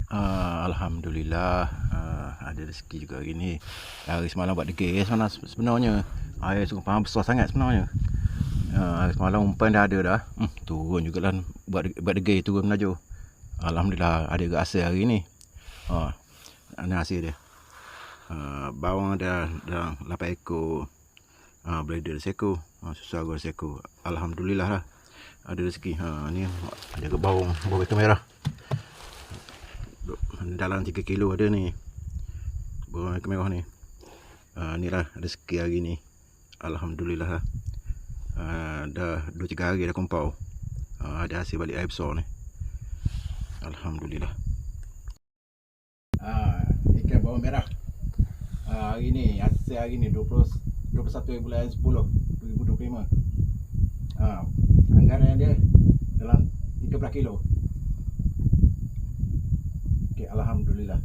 Alhamdulillah, ada rezeki juga hari ni. Hari semalam buat degil sebenarnya. Air Sungai Pahang besar sangat sebenarnya. Hari semalam umpan dah ada dah. Turun jugalah buat degil, turun melaju. Alhamdulillah ada ke hasil hari ni. Ini hasil dia. Bawang ada 8 ekor. Bladder seekor. Susah gua seekor. Alhamdulillah lah. Ada rezeki. Ni ada ke bawang betul merah. Dalam 3 kilo ada ni bawang merah ni. Ni lah rezeki hari ni. Alhamdulillah lah. Dah 2-3 hari dah kompau. Ada hasil balik air besar ni. Alhamdulillah. Ikan bawang merah. Hari ni hasil hari ni 21 bulan 10 2025. Anggaran dia dalam 13 kilo. Alhamdulillah.